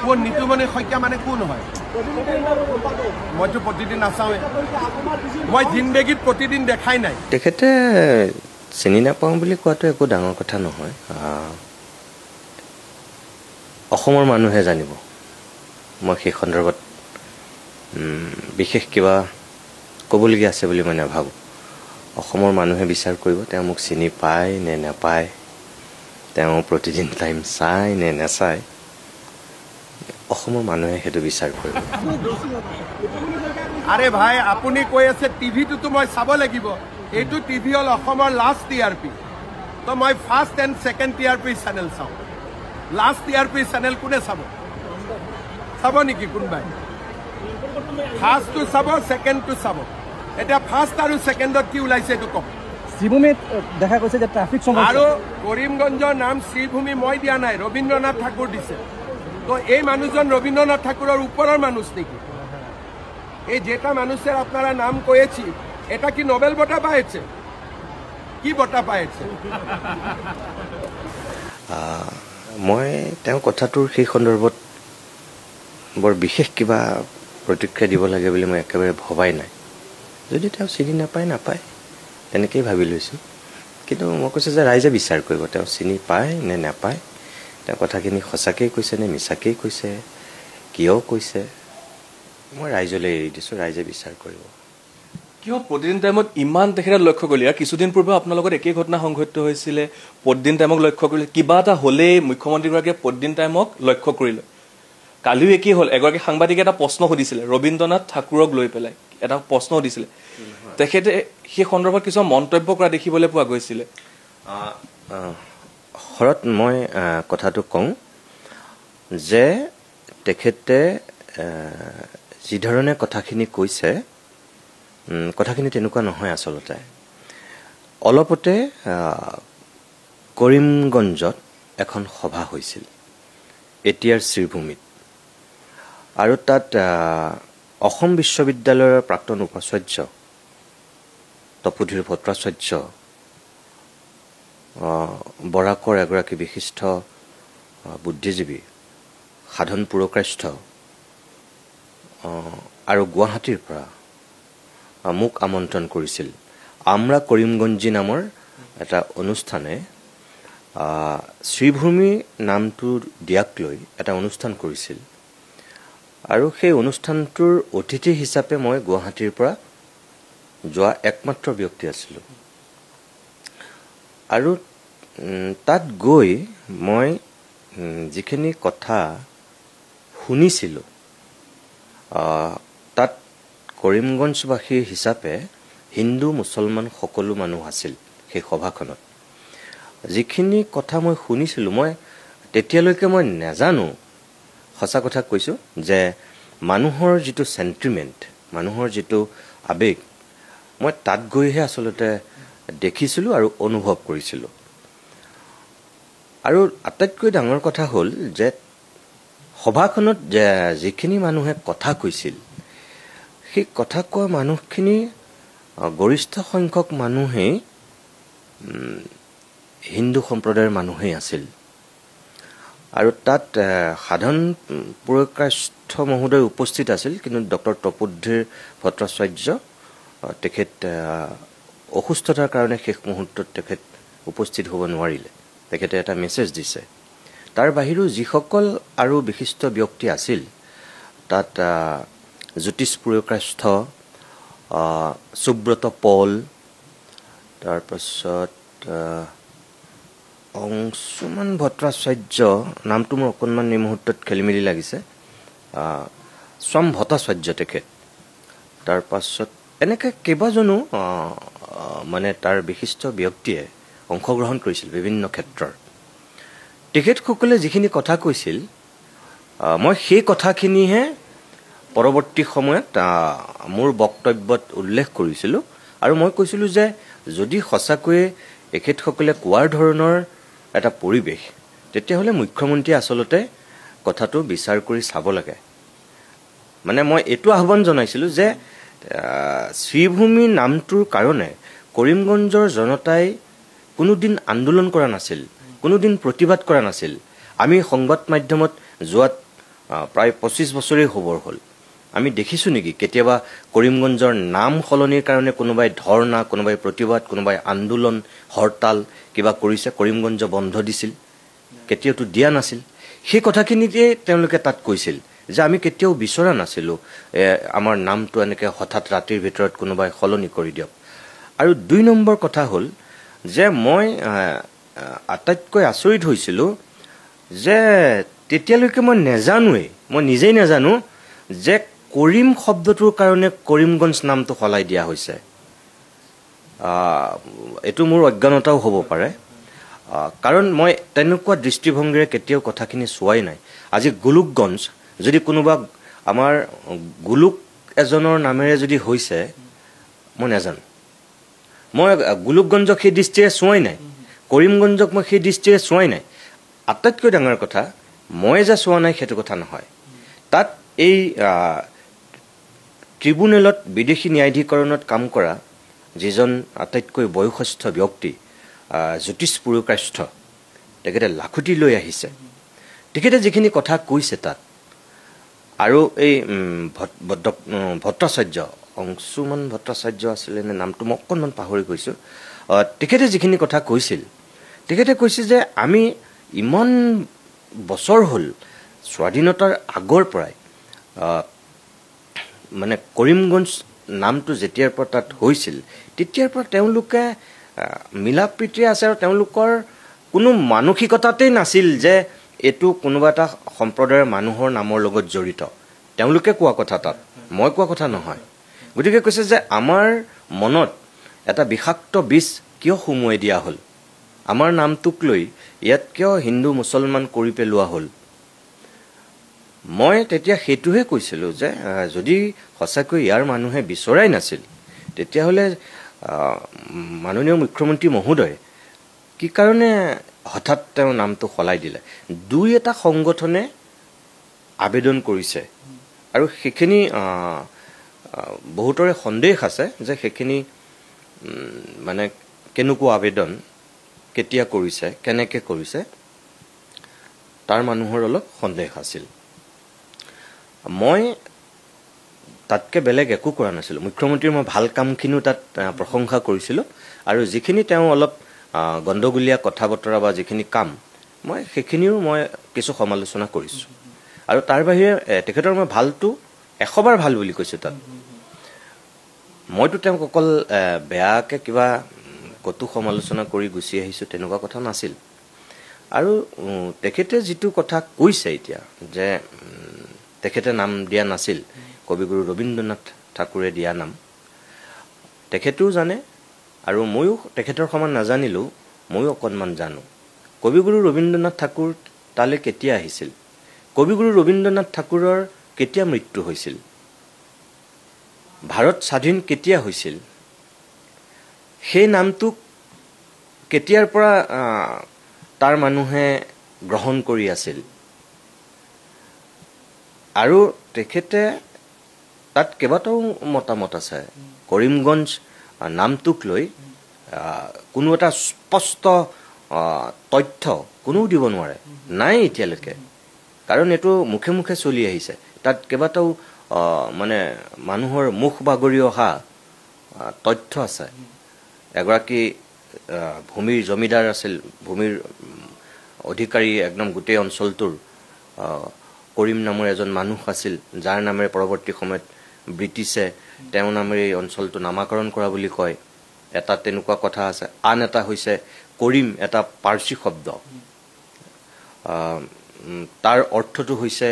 কোন নিতুমণি শইকীয়া মানে কোন হয় মইতো প্ৰতিদিন নাচাওঁৱে মই জিন্দগীত প্ৰতিদিন দেখাই নাই তেখেতে চিনি নাপাওঁ বুলি কোৱাটো একো ডাঙৰ কথা নহয় অসমৰ মানুহে জানিব মই সেই সন্দৰ্ভত বিশেষ কিবা ক'বলগীয়া আছে বুলি মই নাভাবোঁ অসমৰ মানুহে বিচাৰ কৰিব তেওঁ মোক চিনি পায় নে নাপায় তেওঁ প্ৰতিদিন টাইম চায় নে নাচায় অসমৰ মানুহে সেইটো বিচাৰ কৰিব আৰে ভাই আপুনি কৈ আছে টিভিটোতো মই চাব লাগিব এইটো টিভি হ'ল অসমৰ লাষ্ট টিআৰপি তো মই first and second TRP channel চাওঁ লাষ্ট টিআৰপি চেনেল কোনে চাব চাব নেকি কোনোবাই ফাৰ্ষ্টটো চাব ছেকেণ্ডটো চাব এতিয়া ফাৰ্ষ্ট আৰু ছেকেণ্ডত কি ওলাইছে এইটো কওক শ্ৰীভূমিত দেখা গৈছে যে ট্ৰাফিক আৰু কৰিমগঞ্জৰ নাম শ্ৰীভূমি মই দিয়া নাই ৰবীন্দ্ৰনাথ ঠাকুৰ দিছে তো এই মানুহজন রবীন্দ্রনাথ ঠাকুরের উপরের মানুষ নাকি এই যেটা মানুষের আপনারা নাম কয়েছি এটা কি নোবেল বঁটা পাইছে কি বঁটা পাইছে মই তেওঁ কথাটোৰ সেই সন্দৰ্ভত বৰ বিশেষ কিবা প্ৰতিক্ৰিয়া দিব লাগে বুলি মই একেবাৰে ভবাই নাই যদি তেওঁ চিনি নাপায় তেনেকেই ভাবি লৈছোঁ কিন্তু মই কৈছোঁ যে ৰাইজে বিচাৰ কৰিব তেওঁ চিনি পায় নে নাপায় তেওঁ কথাখিনি সঁচাকেই কৈছে নে মিছাকেই কৈছে কিয় কৈছে মই ৰাইজলৈ এৰি দিছোঁ ৰাইজে বিচাৰ কৰিব কিয় প্ৰতিদিন টাইমত ইমান তেখেতে লক্ষ্য কৰিলে আৰু কিছুদিন পূৰ্বে আপোনাৰ লগত একেই ঘটনা সংঘটিত হৈছিলে প্ৰতিদিন টাইমক লক্ষ্য কৰিলে কিবা এটা হ'লেই মুখ্যমন্ত্ৰীগৰাকীয়ে প্ৰতিদিন টাইমক লক্ষ্য কৰিলে কালিও একেই হ'ল এগৰাকী সাংবাদিকে এটা প্ৰশ্ন সুধিছিলে ৰবীন্দ্ৰনাথ ঠাকুৰক লৈ পেলাই এটা প্ৰশ্ন সুধিছিলে তেখেতে সেই সন্দৰ্ভত কিছুমান মন্তব্য কৰা দেখিবলৈ পোৱা গৈছিলে শৰৎ মই কথাটো কওঁ যে তেখেতে যিধৰণে কথাখিনি কৈছে কথাখিনি তেনেকুৱা নহয় আচলতে অলপতে কৰিমগঞ্জত এখন সভা হৈছিল এতিয়াৰ শ্ৰীভূমিত আৰু তাত অসম বিশ্ববিদ্যালয়ৰ প্ৰাক্তন উপাচাৰ্য তপোধীৰ ভট্টাচাৰ্য বৰাকৰ এগৰাকী বিশিষ্ট বুদ্ধিজীৱী সাধন পুৰকাষ্ঠ আৰু গুৱাহাটীৰ পৰা মোক আমন্ত্ৰণ কৰিছিল আমৰা কৰিমগঞ্জী নামৰ এটা অনুষ্ঠানে শ্ৰীভূমি নামটো দিয়াক লৈ এটা অনুষ্ঠান কৰিছিল আৰু সেই অনুষ্ঠানটোৰ অতিথি হিচাপে মই গুৱাহাটীৰ পৰা যোৱা একমাত্ৰ ব্যক্তি আছিলোঁ আৰু তাত গৈ মই যিখিনি কথা শুনিছিলোঁ তাত কৰিমগঞ্জবাসী হিচাপে হিন্দু মুছলমান সকলো মানুহ আছিল সেই সভাখনত যিখিনি কথা মই শুনিছিলোঁ মই তেতিয়ালৈকে মই নাজানো সঁচা কথা কৈছো যে মানুহৰ যিটো সেন্টিমেন্ট মানুহৰ যিটো আবেগ মই তাত গৈহে আসলতে দেখিছিলোঁ আৰু অনুভৱ কৰিছিলোঁ আৰু আটাইতকৈ ডাঙৰ কথা হ'ল যে সভাখনত যিখিনি মানুহে কথা কৈছিল সেই কথা কোৱা মানুহখিনি গৰিষ্ঠ সংখ্যক মানুহেই হিন্দু সম্প্ৰদায়ৰ মানুহেই আছিল আৰু তাত সাধন পুৰকাষ্ঠ মহোদয় উপস্থিত আছিল কিন্তু ডক্টৰ তপোধীৰ ভট্টাচাৰ্য তেখেত অসুস্থতাৰ কাৰণে শেষ মুহূৰ্তত তেখেত উপস্থিত হ'ব নোৱাৰিলে তেখেতে এটা মেছেজ দিছে তাৰ বাহিৰেও যিসকল আৰু বিশিষ্ট ব্যক্তি আছিল তাত জ্যোতিষ পুৰকাষ্ঠ সুব্ৰত পল তাৰপাছত অংশুমান ভট্টাচাৰ্য নামটো মোৰ অকণমান এই মুহূৰ্তত খেলিমেলি লাগিছে স্বাম ভট্টাচাৰ্য তেখেত তাৰপাছত এনেকৈ কেইবাজনো মানে তাৰ বিশিষ্ট ব্যক্তিয়ে অংশগ্ৰহণ কৰিছিল বিভিন্ন ক্ষেত্ৰৰ তেখেতসকলে যিখিনি কথা কৈছিল মই সেই কথাখিনিহে পৰৱৰ্তী সময়ত মোৰ বক্তব্যত উল্লেখ কৰিছিলোঁ আৰু মই কৈছিলোঁ যে যদি সঁচাকৈয়ে এখেতসকলে কোৱাৰ ধৰণৰ এটা পৰিৱেশ তেতিয়াহ'লে মুখ্যমন্ত্ৰীয়ে আচলতে কথাটো বিচাৰ কৰি চাব লাগে মানে মই এইটো আহ্বান জনাইছিলোঁ যে শ্ৰীভূমি নামটোৰ কাৰণে কৰিমগঞ্জৰ জনতাই কোনোদিন আন্দোলন কৰা নাছিল কোনোদিন প্ৰতিবাদ কৰা নাছিল আমি সংবাদ মাধ্যমত যোৱাত প্ৰায় 25 বছৰেই হ'বৰ হ'ল আমি দেখিছোঁ নেকি কেতিয়াবা কৰিমগঞ্জৰ নাম সলনিৰ কাৰণে কোনোবাই ধৰ্ণা কোনোবাই প্ৰতিবাদ কোনোবাই আন্দোলন হৰতাল কিবা কৰিছে কৰিমগঞ্জ বন্ধ দিছিল কেতিয়াওতো দিয়া নাছিল সেই কথাখিনিতে তেওঁলোকে তাত কৈছিল যে আমি কেতিয়াও বিচৰা নাছিলোঁ আমাৰ নামটো এনেকৈ হঠাৎ ৰাতিৰ ভিতৰত কোনোবাই সলনি কৰি দিয়ক আৰু 2 নম্বৰ কথা হ'ল যে মই আটাইতকৈ আচৰিত হৈছিলোঁ যে তেতিয়ালৈকে মই নেজানোৱেই মই নিজেই নেজানো যে কৰিম শব্দটোৰ কাৰণে কৰিমগঞ্জ নামটো সলাই দিয়া হৈছে এইটো মোৰ অজ্ঞানতাও হ'ব পাৰে কাৰণ মই তেনেকুৱা দৃষ্টিভংগীৰে কেতিয়াও কথাখিনি চোৱাই নাই আজি গোলোকগঞ্জ যদি কোনোবা আমাৰ গোলোক এজনৰ নামেৰে যদি হৈছে মই নেজানো মই গোলোকগঞ্জক সেই দৃষ্টিৰে চোৱাই নাই কৰিমগঞ্জক মই সেই দৃষ্টিৰে চোৱাই নাই আটাইতকৈ ডাঙৰ কথা মই যে চোৱা নাই সেইটো কথা নহয় তাত এই ট্ৰিব্যুনেলত বিদেশী ন্যায়াধিকৰণত কাম কৰা যিজন আটাইতকৈ বয়সস্থ ব্যক্তি জ্যোতিষ পুৰকাষ্ঠ তেখেতে লাখুটি লৈ আহিছে তেখেতে যিখিনি কথা কৈছে তাত আৰু এই ভট্টাচাৰ্য অংশুমান ভট্টাচাৰ্য আছিলে নে নামটো মই অকণমান পাহৰি গৈছোঁ তেখেতে যিখিনি কথা কৈছিল তেখেতে কৈছে যে আমি ইমান বছৰ হ'ল স্বাধীনতাৰ আগৰ পৰাই মানে কৰিমগঞ্জ নামটো যেতিয়াৰ পৰা তাত হৈছিল তেতিয়াৰ পৰা তেওঁলোকে মিলা প্ৰীতিৰে আছে আৰু তেওঁলোকৰ কোনো মানসিকতাতেই নাছিল যে এইটো কোনোবা এটা সম্প্ৰদায়ৰ মানুহৰ নামৰ লগত জড়িত তেওঁলোকে কোৱা কথা তাত মই কোৱা কথা নহয় গতিকে কৈছে যে আমাৰ মনত এটা বিষাক্ত বিষ কিয় সুমুৱাই দিয়া হ'ল আমাৰ নামটোক লৈ ইয়াত কিয় হিন্দু মুছলমান কৰি পেলোৱা হ'ল মই তেতিয়া সেইটোহে কৈছিলোঁ যে যদি সঁচাকৈ ইয়াৰ মানুহে বিচৰাই নাছিল তেতিয়াহ'লে মাননীয় মুখ্যমন্ত্ৰী মহোদয় কি কাৰণে হঠাৎ তেওঁ নামটো সলাই দিলে 2-এটা সংগঠনে আবেদন কৰিছে আৰু সেইখিনি বহুতৰে সন্দেহ আছে যে সেইখিনি মানে কেনেকুৱা আবেদন কেতিয়া কৰিছে কেনেকৈ কৰিছে তাৰ মানুহৰ অলপ সন্দেহ আছিল মই তাতকৈ বেলেগ একো কৰা নাছিলোঁ মুখ্যমন্ত্ৰীৰ মই ভাল কামখিনিও তাত প্ৰশংসা কৰিছিলোঁ আৰু যিখিনি তেওঁ অলপ গণ্ডগোলীয়া কথা বতৰা বা যিখিনি কাম মই সেইখিনিও মই কিছু সমালোচনা কৰিছোঁ আৰু তাৰ বাহিৰে তেখেতৰ মই ভালটো 100 বাৰ ভাল বুলি কৈছোঁ তাত মইতো তেওঁক অকল বেয়াকৈ কিবা কটু সমালোচনা কৰি গুচি আহিছোঁ তেনেকুৱা কথা নাছিল আৰু তেখেতে যিটো কথা কৈছে এতিয়া যে তেখেতে নাম দিয়া নাছিল কবিগুৰু ৰবীন্দ্ৰনাথ ঠাকুৰে দিয়া নাম তেখেতেও জানে আৰু ময়ো তেখেতৰ সমান নাজানিলেও ময়ো অকণমান জানো কবিগুৰু ৰবীন্দ্ৰনাথ ঠাকুৰ তালৈ কেতিয়া আহিছিল কবিগুৰু ৰবীন্দ্ৰনাথ ঠাকুৰৰ কেতিয়া মৃত্যু হৈছিল ভাৰত স্বাধীন কেতিয়া হৈছিল সেই নামটোক কেতিয়াৰ পৰা তাৰ মানুহে গ্ৰহণ কৰি আছিল আৰু তেখেতে তাত কেইবাটাও মতামত আছে কৰিমগঞ্জ নামটোক লৈ কোনো এটা স্পষ্ট তথ্য কোনেও দিব নোৱাৰে নাই এতিয়ালৈকে কাৰণ এইটো মুখে মুখে চলি আহিছে তাত কেইবাটাও মানে মানুহৰ মুখ বাগৰি অহা তথ্য আছে এগৰাকী ভূমিৰ জমিদাৰ আছিল ভূমিৰ অধিকাৰী একদম গোটেই অঞ্চলটোৰ কৰিম নামৰ এজন মানুহ আছিল যাৰ নামেৰে পৰৱৰ্তী সময়ত ব্ৰিটিছে তেওঁৰ নামেৰে এই অঞ্চলটো নামাকৰণ কৰা বুলি কয় এটা তেনেকুৱা কথা আছে আন এটা হৈছে কৰিম এটা পাৰ্চী শব্দ তাৰ অৰ্থটো হৈছে